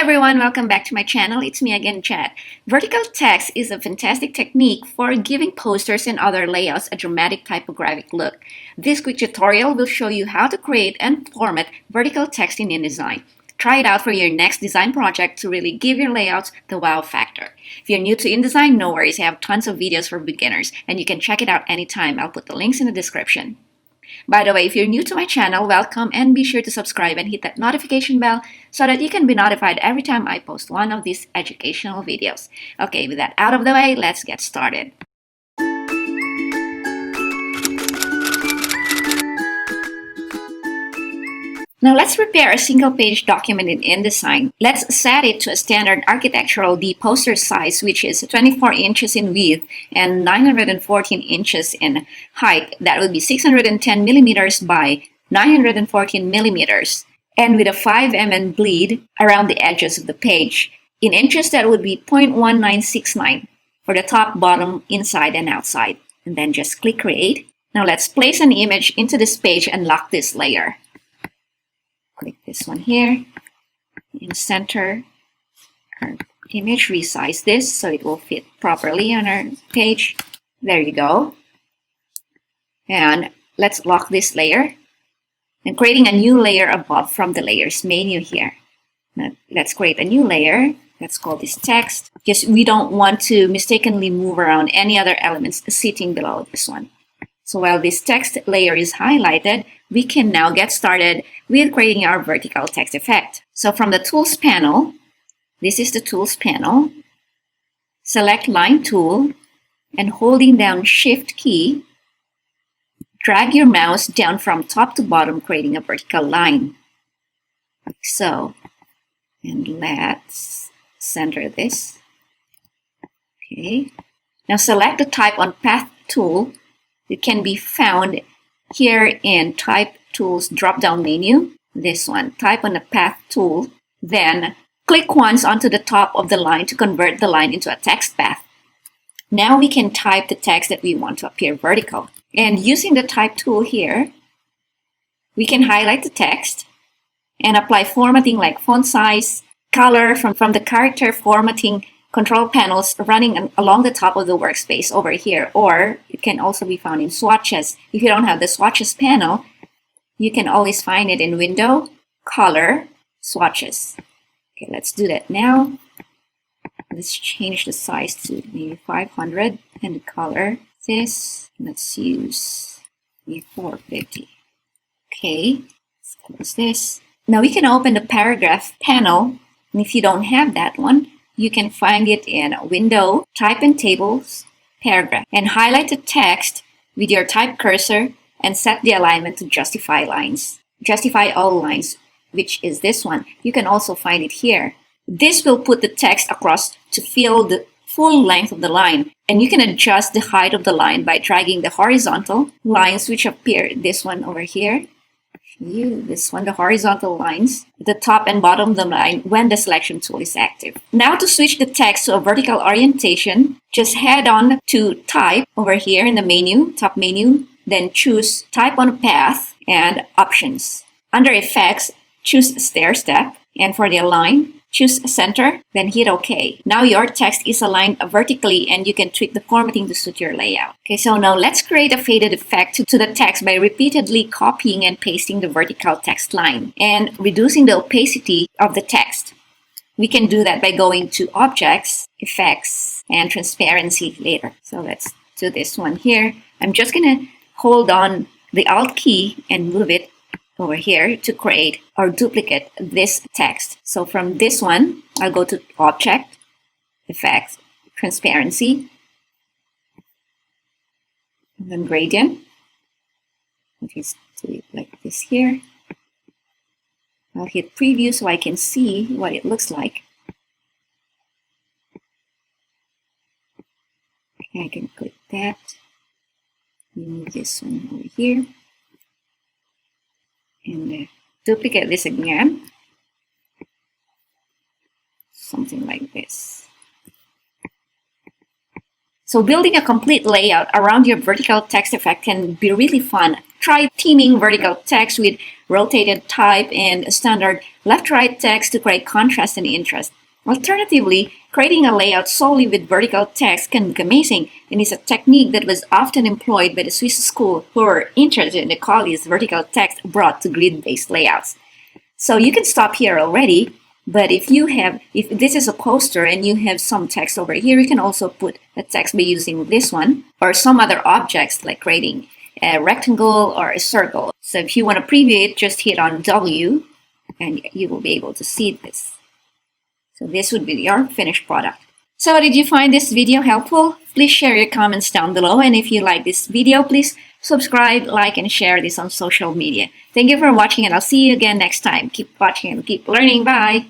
everyone, welcome back to my channel. It's me again, Chad. Vertical text is a fantastic technique for giving posters and other layouts a dramatic typographic look. This quick tutorial will show you how to create and format vertical text in InDesign. Try it out for your next design project to really give your layouts the wow factor. If you're new to InDesign, no worries, I have tons of videos for beginners and you can check it out anytime. I'll put the links in the description. By the way, if you're new to my channel, welcome and be sure to subscribe and hit that notification bell so that you can be notified every time I post one of these educational videos. Okay, with that out of the way, let's get started. Now let's prepare a single-page document in InDesign. Let's set it to a standard architectural D poster size, which is 24 inches in width and 914 inches in height. That would be 610 millimeters by 914 millimeters, and with a 5 mm bleed around the edges of the page. In inches, that would be 0.1969 for the top, bottom, inside, and outside. And then just click Create. Now let's place an image into this page and lock this layer. Click this one here, and center our image, resize this so it will fit properly on our page. There you go. And let's lock this layer and creating a new layer above from the layers menu here. Now let's create a new layer. Let's call this text because we don't want to mistakenly move around any other elements sitting below this one. So while this text layer is highlighted, we can now get started with creating our vertical text effect. So from the Tools panel, this is the Tools panel, select Line Tool, and holding down Shift key, drag your mouse down from top to bottom, creating a vertical line. Like so. And let's center this. Okay. Now select the Type on Path tool. It can be found here in Type Tools drop-down menu. This one, type on the Path tool, then click once onto the top of the line to convert the line into a text path. Now we can type the text that we want to appear vertical. And using the Type tool here, we can highlight the text and apply formatting like font size, color from the character formatting control panels running along the top of the workspace over here, or it can also be found in swatches. If you don't have the swatches panel, you can always find it in Window, Color, Swatches. Okay, let's do that now. Let's change the size to maybe 500 and the color this. Let's use the 450. Okay, let's close this. Now we can open the paragraph panel, and if you don't have that one, you can find it in Window, Type and Tables, Paragraph, and highlight the text with your type cursor and set the alignment to Justify Lines. Justify All Lines, which is this one. You can also find it here. This will put the text across to fill the full length of the line, and you can adjust the height of the line by dragging the horizontal lines, which appear, this one over here. This one, the horizontal lines, the top and bottom of the line when the selection tool is active. Now to switch the text to a vertical orientation, just head on to Type over here in the menu, top menu, then choose Type on Path and Options. Under Effects, choose Stair Step, and for the Align, choose Center, then hit OK. Now your text is aligned vertically and you can tweak the formatting to suit your layout. Okay, so now let's create a faded effect to the text by repeatedly copying and pasting the vertical text line and reducing the opacity of the text. We can do that by going to Objects, Effects, and Transparency later. So let's do this one here. I'm just going to hold on the Alt key and move it over here to create or duplicate this text. So from this one, I'll go to Object, Effects, Transparency, and then Gradient. I'll just do it like this here. I'll hit Preview so I can see what it looks like. Okay, I can click that. Move this one over here. And duplicate this again, something like this. So building a complete layout around your vertical text effect can be really fun. Try theming vertical text with rotated type and standard left-right text to create contrast and interest. Alternatively, creating a layout solely with vertical text can look amazing, and is a technique that was often employed by the Swiss school who were interested in the qualities vertical text brought to grid-based layouts. So you can stop here already, but if this is a poster and you have some text over here, you can also put a text by using this one or some other objects like creating a rectangle or a circle. So if you want to preview it, just hit on W and you will be able to see this. So this would be your finished product. So did you find this video helpful? Please share your comments down below, and if you like this video, please subscribe, like, and share this on social media. Thank you for watching, and I'll see you again next time. Keep watching and keep learning. Bye!